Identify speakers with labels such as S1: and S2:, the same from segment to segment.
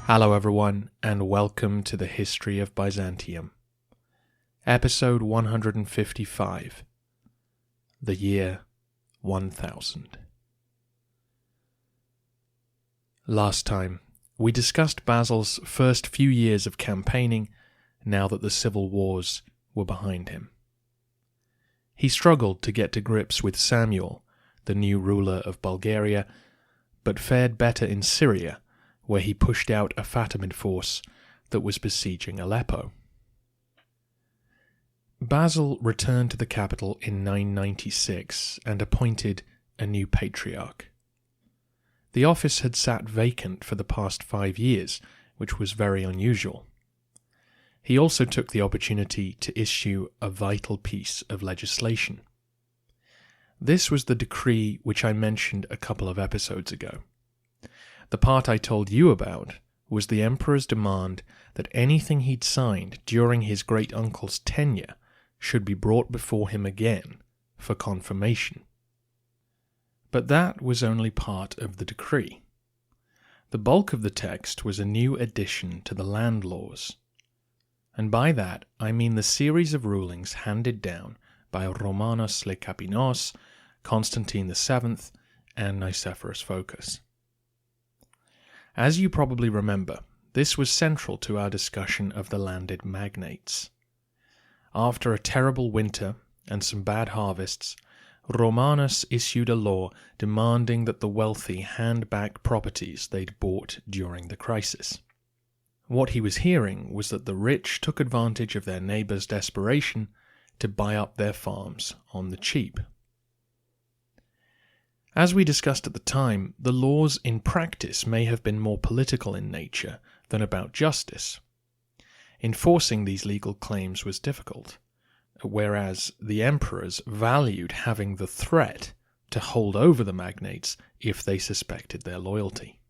S1: Hello everyone, and welcome to the History of Byzantium. Episode 155. The year 1000. Last time, we discussed Basil's first few years of campaigning now that the civil wars were behind him. He struggled to get to grips with Samuel, the new ruler of Bulgaria, but fared better in Syria, where he pushed out a Fatimid force that was besieging Aleppo. Basil returned to the capital in 996 and appointed a new patriarch. The office had sat vacant for the past 5 years, which was very unusual. He also took the opportunity to issue a vital piece of legislation. This was the decree which I mentioned a couple of episodes ago. The part I told you about was the emperor's demand that anything he'd signed during his great-uncle's tenure should be brought before him again for confirmation. But that was only part of the decree. The bulk of the text was a new addition to the land laws. And by that I mean the series of rulings handed down by Romanos Lekapinos, Constantine VII, and Nicephorus Phocas. As you probably remember, this was central to our discussion of the landed magnates. After a terrible winter and some bad harvests, Romanus issued a law demanding that the wealthy hand back properties they'd bought during the crisis. What he was hearing was that the rich took advantage of their neighbours' desperation to buy up their farms on the cheap. As we discussed at the time, the laws in practice may have been more political in nature than about justice. Enforcing these legal claims was difficult, whereas the emperors valued having the threat to hold over the magnates if they suspected their loyalty.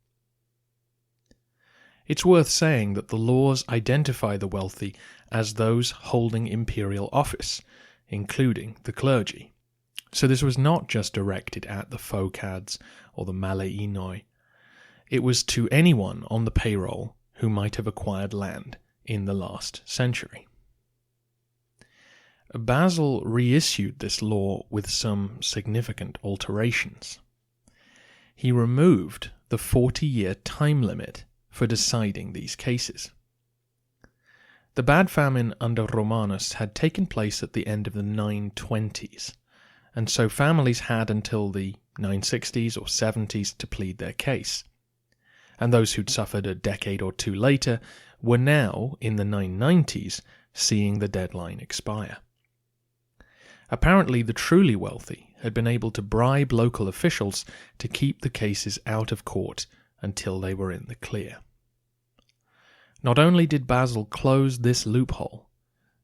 S1: It's worth saying that the laws identify the wealthy as those holding imperial office, including the clergy. So this was not just directed at the Phocads or the Maleinoi. It was to anyone on the payroll who might have acquired land in the last century. Basil reissued this law with some significant alterations. He removed the 40-year time limit for deciding these cases. The bad famine under Romanus had taken place at the end of the 920s, and so families had until the 960s or 70s to plead their case. And those who'd suffered a decade or two later were now, in the 990s, seeing the deadline expire. Apparently the truly wealthy had been able to bribe local officials to keep the cases out of court until they were in the clear. Not only did Basil close this loophole,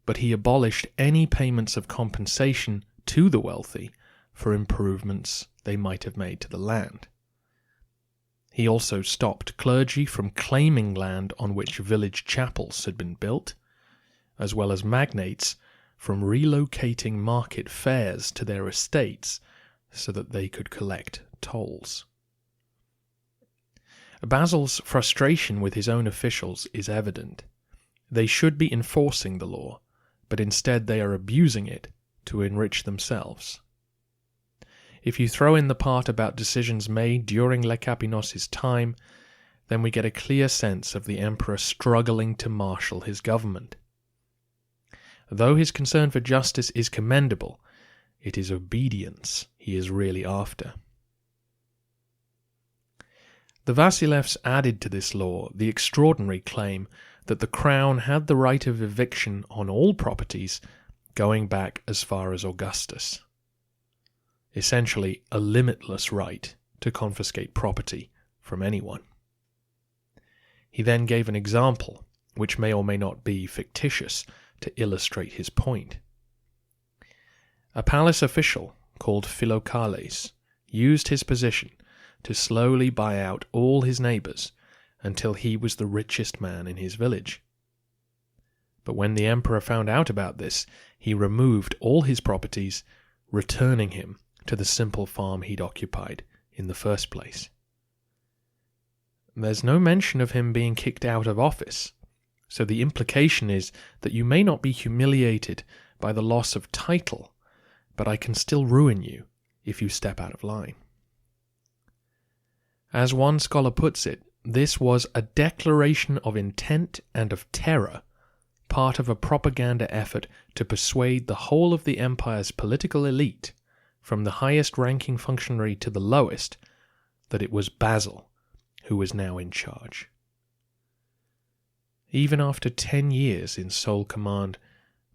S1: but he abolished any payments of compensation to the wealthy for improvements they might have made to the land. He also stopped clergy from claiming land on which village chapels had been built, as well as magnates from relocating market fairs to their estates so that they could collect tolls. Basil's frustration with his own officials is evident. They should be enforcing the law, but instead they are abusing it to enrich themselves. If you throw in the part about decisions made during Lekapinos' time, then we get a clear sense of the emperor struggling to marshal his government. Though his concern for justice is commendable, it is obedience he is really after. The Vasilevs added to this law the extraordinary claim that the crown had the right of eviction on all properties going back as far as Augustus. Essentially, a limitless right to confiscate property from anyone. He then gave an example, which may or may not be fictitious, to illustrate his point. A palace official called Philocales used his position to slowly buy out all his neighbours until he was the richest man in his village. But when the emperor found out about this, he removed all his properties, returning him to the simple farm he'd occupied in the first place. There's no mention of him being kicked out of office, so the implication is that you may not be humiliated by the loss of title, but I can still ruin you if you step out of line. As one scholar puts it, this was a declaration of intent and of terror, part of a propaganda effort to persuade the whole of the empire's political elite, from the highest-ranking functionary to the lowest, that it was Basil who was now in charge. Even after 10 years in sole command,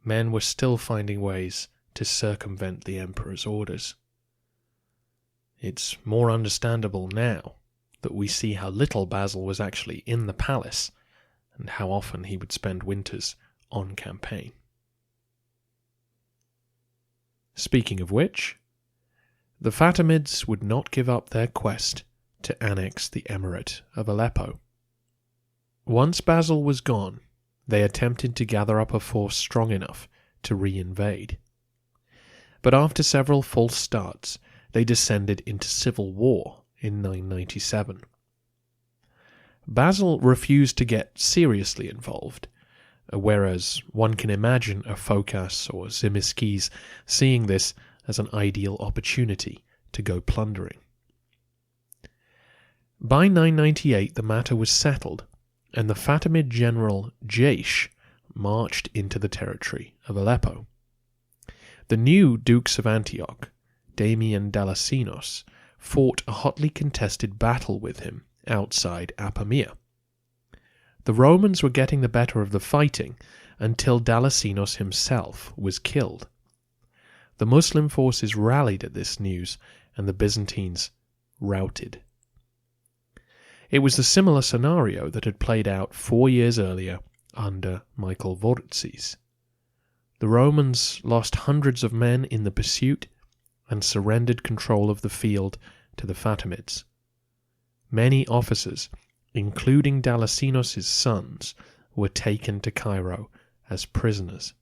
S1: men were still finding ways to circumvent the emperor's orders. It's more understandable now that we see how little Basil was actually in the palace and how often he would spend winters on campaign. Speaking of which, the Fatimids would not give up their quest to annex the emirate of Aleppo. Once Basil was gone, they attempted to gather up a force strong enough to re-invade. But after several false starts, they descended into civil war in 997. Basil refused to get seriously involved, whereas one can imagine a Phocas or Tzimiskes seeing this as an ideal opportunity to go plundering. By 998 the matter was settled, and the Fatimid general Jaish marched into the territory of Aleppo. The new Dukes of Antioch, Damian Dalasinos, fought a hotly contested battle with him outside Apamea. The Romans were getting the better of the fighting until Dalasinos himself was killed. The Muslim forces rallied at this news, and the Byzantines routed. It was a similar scenario that had played out 4 years earlier under Michael Vorotzes. The Romans lost hundreds of men in the pursuit and surrendered control of the field to the Fatimids. Many officers, including Dalasinos' sons, were taken to Cairo as prisoners.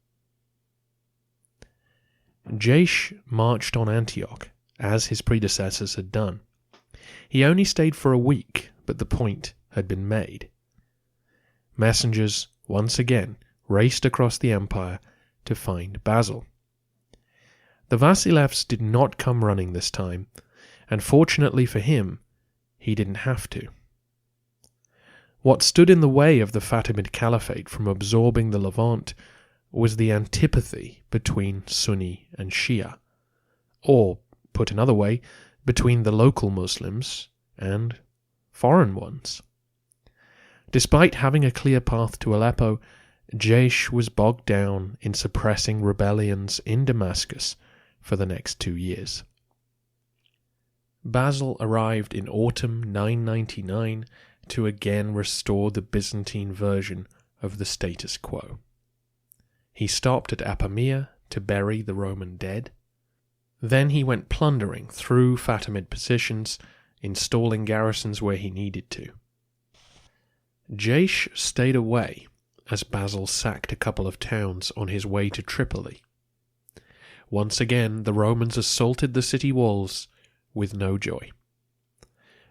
S1: Jaish marched on Antioch, as his predecessors had done. He only stayed for a week, but the point had been made. Messengers, once again, raced across the empire to find Basil. The Vasilevs did not come running this time, and fortunately for him, he didn't have to. What stood in the way of the Fatimid Caliphate from absorbing the Levant was the antipathy between Sunni and Shia, or, put another way, between the local Muslims and foreign ones. Despite having a clear path to Aleppo, Jaish was bogged down in suppressing rebellions in Damascus for the next 2 years. Basil arrived in autumn 999 to again restore the Byzantine version of the status quo. He stopped at Apamea to bury the Roman dead. Then he went plundering through Fatimid positions, installing garrisons where he needed to. Jaish stayed away as Basil sacked a couple of towns on his way to Tripoli. Once again, the Romans assaulted the city walls with no joy.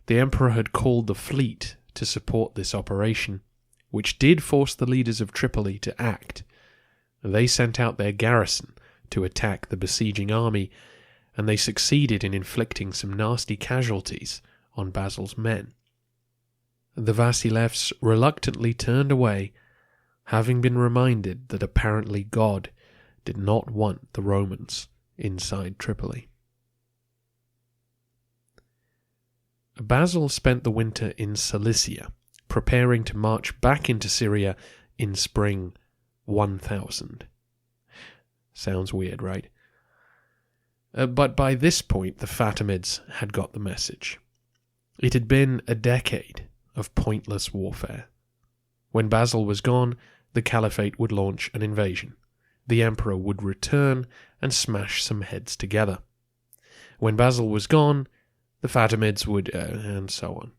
S1: The emperor had called the fleet to support this operation, which did force the leaders of Tripoli to act. They sent out their garrison to attack the besieging army, and they succeeded in inflicting some nasty casualties on Basil's men. The Vasilevs reluctantly turned away, having been reminded that apparently God did not want the Romans inside Tripoli. Basil spent the winter in Cilicia, preparing to march back into Syria in spring 1000. Sounds weird, right? But by this point, the Fatimids had got the message. It had been a decade of pointless warfare. When Basil was gone, the Caliphate would launch an invasion. The emperor would return and smash some heads together. When Basil was gone, the Fatimids would, and so on.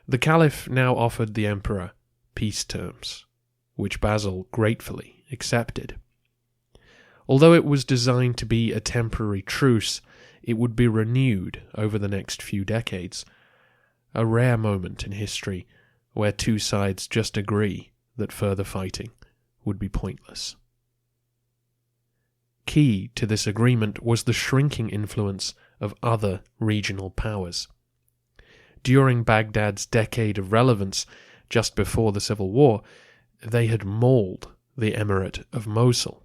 S1: The Caliph now offered the emperor peace terms, which Basil gratefully accepted. Although it was designed to be a temporary truce, it would be renewed over the next few decades, a rare moment in history where two sides just agree that further fighting would be pointless. Key to this agreement was the shrinking influence of other regional powers. During Baghdad's decade of relevance, just before the civil war, they had mauled the Emirate of Mosul.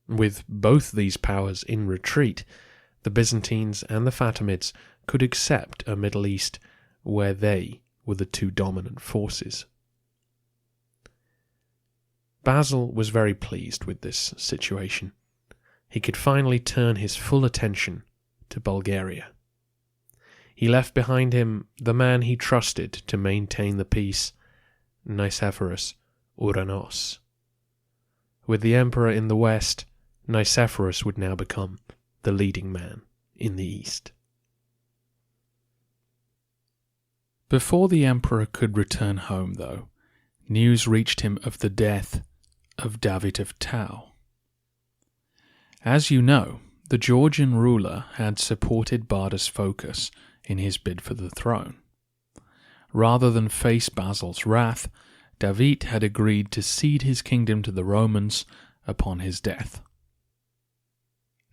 S1: With both these powers in retreat, the Byzantines and the Fatimids could accept a Middle East where they were the two dominant forces. Basil was very pleased with this situation. He could finally turn his full attention to Bulgaria. He left behind him the man he trusted to maintain the peace, Nicephorus Ouranos. With the emperor in the west, Nicephorus would now become the leading man in the east. Before the emperor could return home, though, news reached him of the death of David of Tau. As you know, the Georgian ruler had supported Bardas Phocas in his bid for the throne. Rather than face Basil's wrath, David had agreed to cede his kingdom to the Romans upon his death.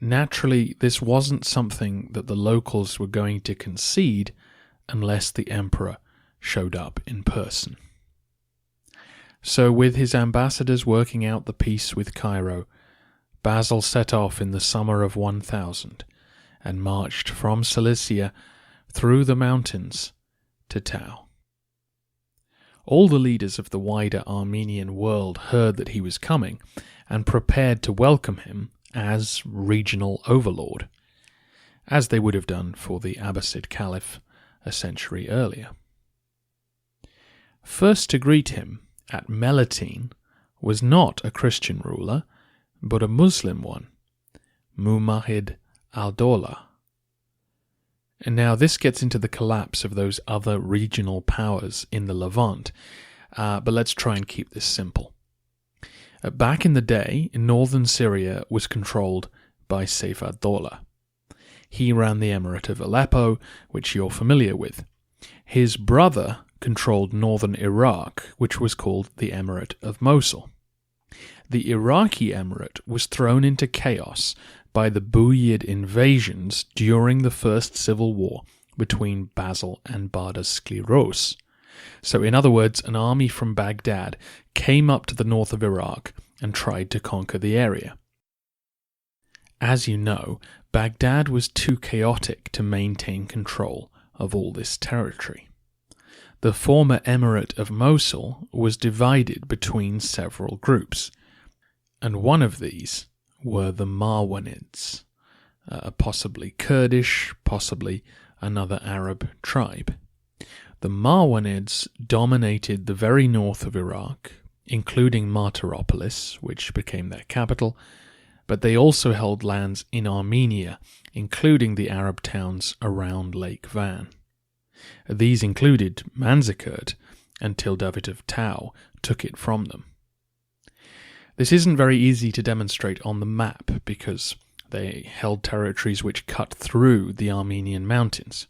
S1: Naturally, this wasn't something that the locals were going to concede unless the emperor showed up in person. So with his ambassadors working out the peace with Cairo, Basil set off in the summer of 1000 and marched from Cilicia through the mountains to Tau. All the leaders of the wider Armenian world heard that he was coming and prepared to welcome him as regional overlord, as they would have done for the Abbasid Caliph a century earlier. First to greet him at Melitene was not a Christian ruler, but a Muslim one, Muhammad al-Dawla. And now this gets into the collapse of those other regional powers in the Levant, but let's try and keep this simple. Back in the day, northern Syria was controlled by Saif ad-Dawla. He ran the Emirate of Aleppo, which you're familiar with. His brother controlled northern Iraq, which was called the Emirate of Mosul. The Iraqi Emirate was thrown into chaos by the Buyid invasions during the First Civil War between Basil and Bardas Skleros. So in other words, an army from Baghdad came up to the north of Iraq and tried to conquer the area. As you know, Baghdad was too chaotic to maintain control of all this territory. The former Emirate of Mosul was divided between several groups, and one of these were the Marwanids, possibly Kurdish, possibly another Arab tribe. The Marwanids dominated the very north of Iraq, including Martyropolis, which became their capital, but they also held lands in Armenia, including the Arab towns around Lake Van. These included Manzikert until David of Tau took it from them. This isn't very easy to demonstrate on the map because they held territories which cut through the Armenian mountains.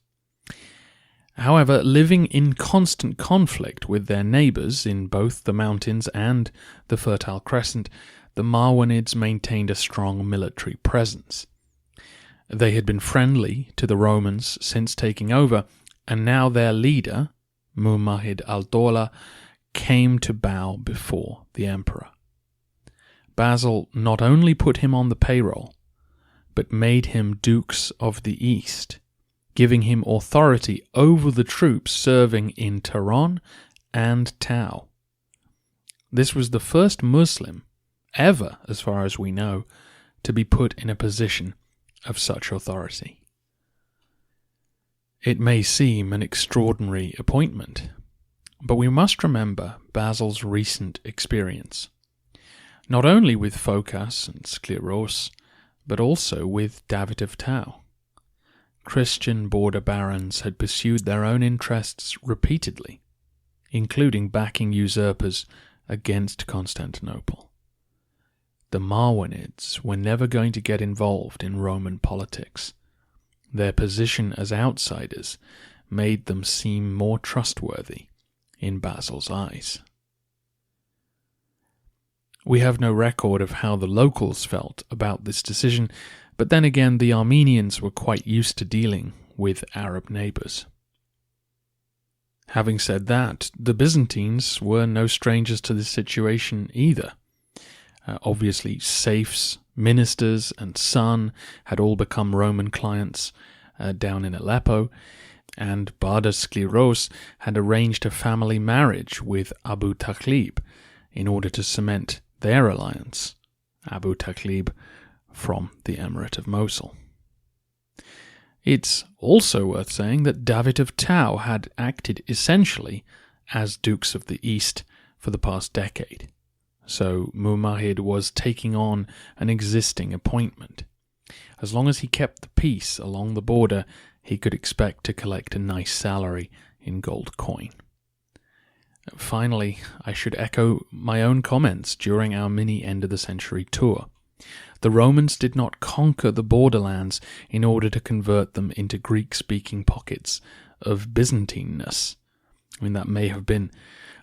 S1: However, living in constant conflict with their neighbours in both the mountains and the Fertile Crescent, the Marwanids maintained a strong military presence. They had been friendly to the Romans since taking over, and now their leader, Muhammad al-Dawla, came to bow before the emperor. Basil not only put him on the payroll, but made him dukes of the East, giving him authority over the troops serving in Tehran and Tau. This was the first Muslim ever, as far as we know, to be put in a position of such authority. It may seem an extraordinary appointment, but we must remember Basil's recent experience, not only with Phocas and Skleros, but also with David of Tau. Christian border barons had pursued their own interests repeatedly, including backing usurpers against Constantinople. The Marwanids were never going to get involved in Roman politics Their position as outsiders made them seem more trustworthy in Basil's eyes. We have no record of how the locals felt about this decision, but then again the Armenians were quite used to dealing with Arab neighbours. Having said that, the Byzantines were no strangers to this situation either. Obviously, Saif's ministers and son had all become Roman clients down in Aleppo, and Barda Skleros had arranged a family marriage with Abu Taqlib in order to cement their alliance, Abu Taqlib from the Emirate of Mosul. It's also worth saying that David of Tau had acted essentially as Dukes of the East for the past decade, so Mu'mahid was taking on an existing appointment. As long as he kept the peace along the border, he could expect to collect a nice salary in gold coin. Finally, I should echo my own comments during our mini end-of-the-century tour. The Romans did not conquer the borderlands in order to convert them into Greek-speaking pockets of Byzantineness. I mean, that may have been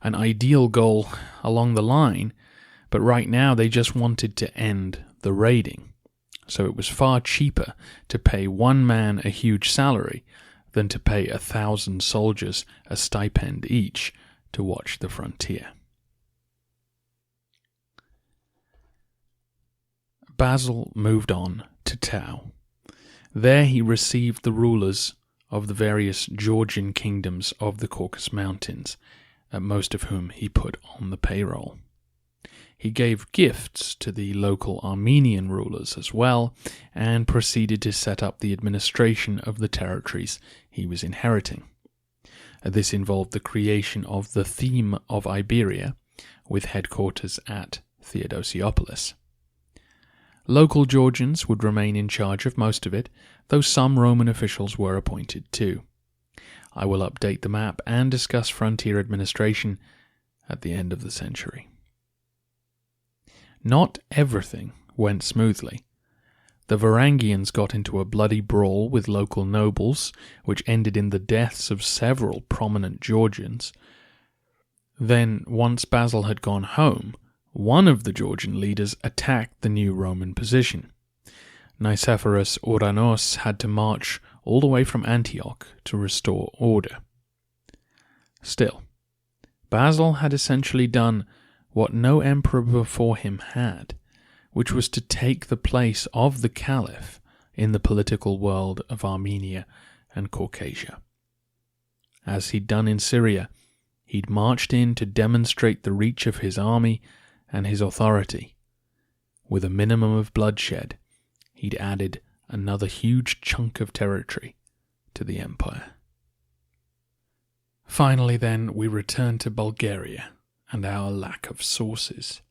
S1: an ideal goal along the line, but right now they just wanted to end the raiding. So it was far cheaper to pay one man a huge salary than to pay 1,000 soldiers a stipend each to watch the frontier. Basil moved on to Tau. There he received the rulers of the various Georgian kingdoms of the Caucasus Mountains, most of whom he put on the payroll. He gave gifts to the local Armenian rulers as well, and proceeded to set up the administration of the territories he was inheriting. This involved the creation of the Theme of Iberia, with headquarters at Theodosiopolis. Local Georgians would remain in charge of most of it, though some Roman officials were appointed too. I will update the map and discuss frontier administration at the end of the century. Not everything went smoothly. The Varangians got into a bloody brawl with local nobles, which ended in the deaths of several prominent Georgians. Then, once Basil had gone home, one of the Georgian leaders attacked the new Roman position. Nicephorus Ouranos had to march all the way from Antioch to restore order. Still, Basil had essentially done what no emperor before him had, which was to take the place of the Caliph in the political world of Armenia and Caucasia. As he'd done in Syria, he'd marched in to demonstrate the reach of his army and his authority. With a minimum of bloodshed, he'd added another huge chunk of territory to the empire. Finally, then, we return to Bulgaria and our lack of sources.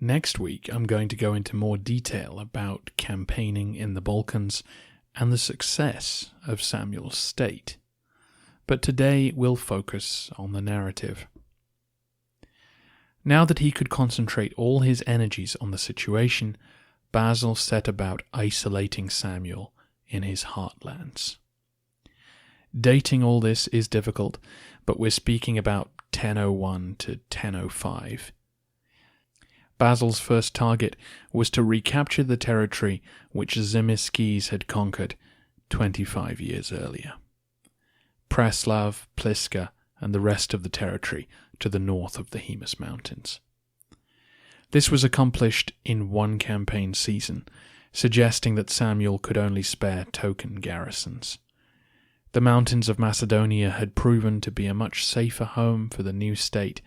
S1: Next week, I'm going to go into more detail about campaigning in the Balkans and the success of Samuel's state. But today, we'll focus on the narrative. Now that he could concentrate all his energies on the situation, Basil set about isolating Samuel in his heartlands. Dating all this is difficult, but we're speaking about 1001 to 1005. Basil's first target was to recapture the territory which Zimiskis had conquered 25 years earlier. Preslav, Pliska, and the rest of the territory to the north of the Hemus Mountains. This was accomplished in one campaign season, suggesting that Samuel could only spare token garrisons. The mountains of Macedonia had proven to be a much safer home for the new state,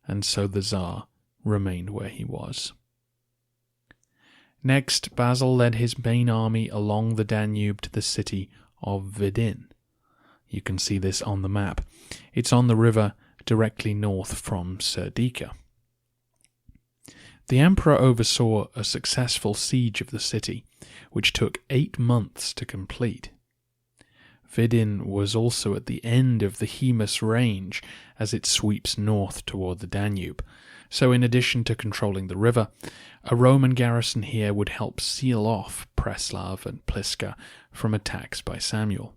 S1: and so the Tsar remained where he was. Next, Basil led his main army along the Danube to the city of Vidin. You can see this on the map. It's on the river directly north from Serdica. The emperor oversaw a successful siege of the city, which took 8 months to complete. Vidin was also at the end of the Hemus Range as it sweeps north toward the Danube, so in addition to controlling the river, a Roman garrison here would help seal off Preslav and Pliska from attacks by Samuel.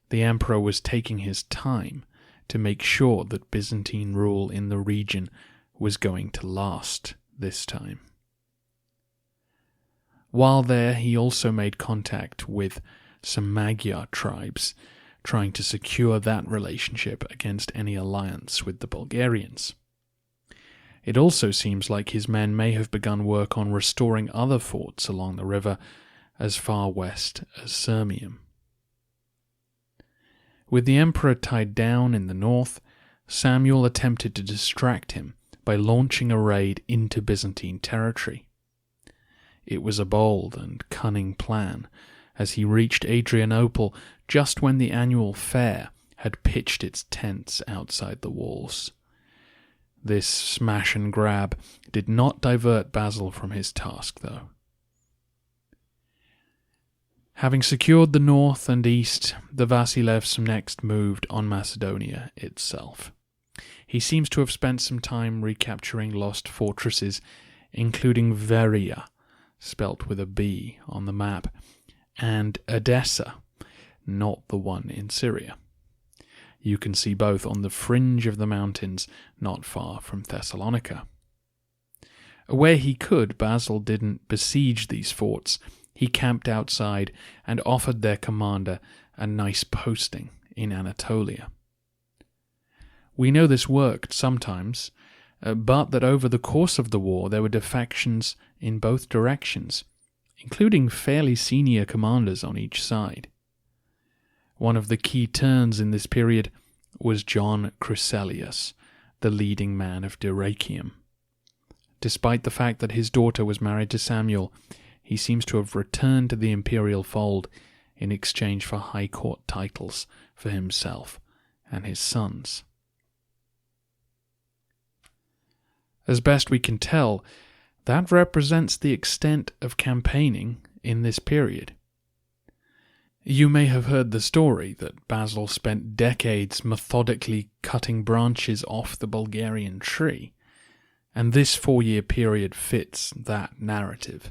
S1: The emperor was taking his time to make sure that Byzantine rule in the region was going to last this time. While there, he also made contact with some Magyar tribes, trying to secure that relationship against any alliance with the Bulgarians. It also seems like his men may have begun work on restoring other forts along the river as far west as Sirmium. With the emperor tied down in the north, Samuel attempted to distract him by launching a raid into Byzantine territory. It was a bold and cunning plan, as he reached Adrianople just when the annual fair had pitched its tents outside the walls. This smash and grab did not divert Basil from his task, though. Having secured the north and east, the Vasilevs next moved on Macedonia itself. He seems to have spent some time recapturing lost fortresses, including Veria, spelt with a B on the map, and Edessa, not the one in Syria. You can see both on the fringe of the mountains not far from Thessalonica. Where he could, Basil didn't besiege these forts. He camped outside and offered their commander a nice posting in Anatolia. We know this worked sometimes, but that over the course of the war there were defections in both directions, including fairly senior commanders on each side. One of the key turns in this period was John Chryselius, the leading man of Dyrrachium. Despite the fact that his daughter was married to Samuel, he seems to have returned to the imperial fold in exchange for high court titles for himself and his sons. As best we can tell, that represents the extent of campaigning in this period. You may have heard the story that Basil spent decades methodically cutting branches off the Bulgarian tree, and this 4-year period fits that narrative.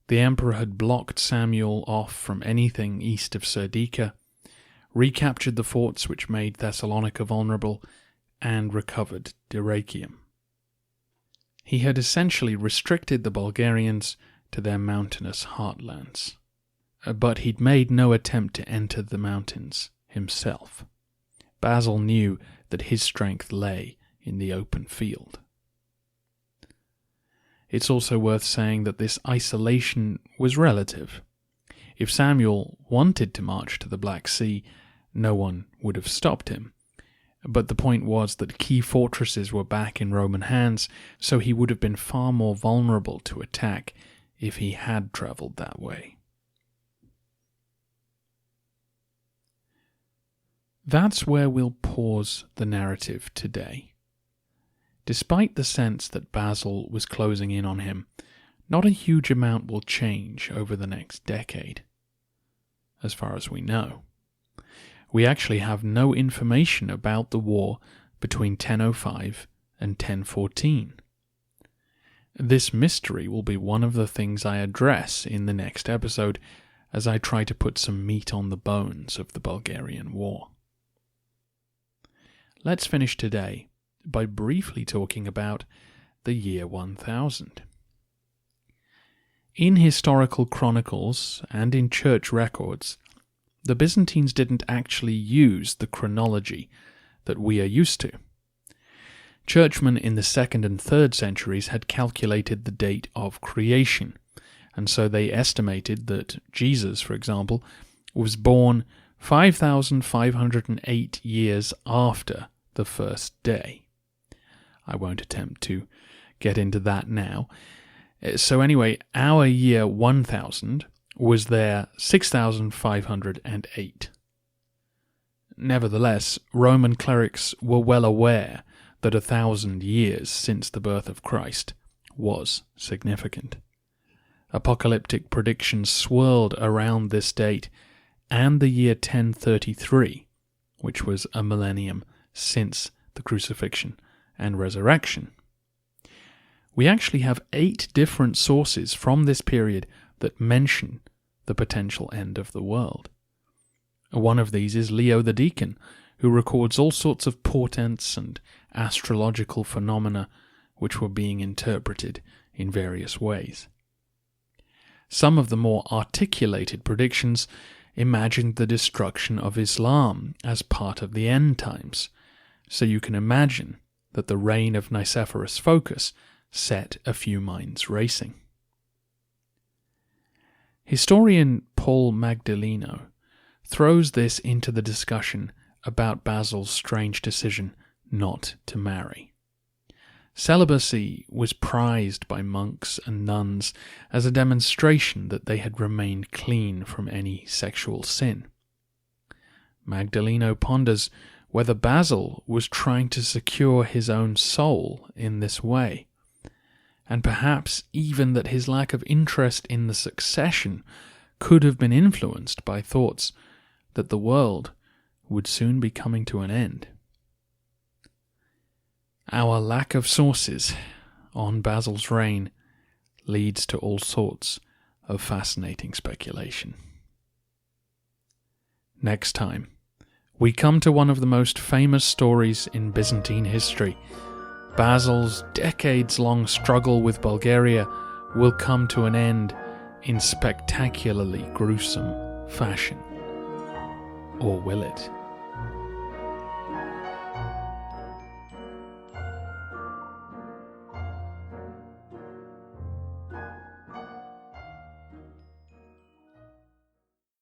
S1: The emperor had blocked Samuel off from anything east of Serdica, recaptured the forts which made Thessalonica vulnerable, and recovered Dyrrachium. He had essentially restricted the Bulgarians to their mountainous heartlands, but he'd made no attempt to enter the mountains himself. Basil knew that his strength lay in the open field. It's also worth saying that this isolation was relative. If Samuel wanted to march to the Black Sea, no one would have stopped him. But the point was that key fortresses were back in Roman hands, so he would have been far more vulnerable to attack if he had travelled that way. That's where we'll pause the narrative today. Despite the sense that Basil was closing in on him, not a huge amount will change over the next decade, as far as we know. We actually have no information about the war between 1005 and 1014. This mystery will be one of the things I address in the next episode as I try to put some meat on the bones of the Bulgarian War. Let's finish today by briefly talking about the year 1000. In historical chronicles and in church records, the Byzantines didn't actually use the chronology that we are used to. Churchmen in the 2nd and 3rd centuries had calculated the date of creation, and so they estimated that Jesus, for example, was born 5,508 years after the first day. I won't attempt to get into that now. So anyway, our year 1000 was there 6,508. Nevertheless, Roman clerics were well aware that 1,000 years since the birth of Christ was significant. Apocalyptic predictions swirled around this date, and the year 1033, which was a millennium since the crucifixion and resurrection. We actually have 8 different sources from this period that mention the potential end of the world. One of these is Leo the Deacon, who records all sorts of portents and astrological phenomena which were being interpreted in various ways. Some of the more articulated predictions imagined the destruction of Islam as part of the end times, so you can imagine that the reign of Nicephorus Phocas set a few minds racing. Historian Paul Magdaleno throws this into the discussion about Basil's strange decision not to marry. Celibacy was prized by monks and nuns as a demonstration that they had remained clean from any sexual sin. Magdaleno ponders whether Basil was trying to secure his own soul in this way, and perhaps even that his lack of interest in the succession could have been influenced by thoughts that the world would soon be coming to an end. Our lack of sources on Basil's reign leads to all sorts of fascinating speculation. Next time, we come to one of the most famous stories in Byzantine history. Basil's decades-long struggle with Bulgaria will come to an end in spectacularly gruesome fashion. Or will it?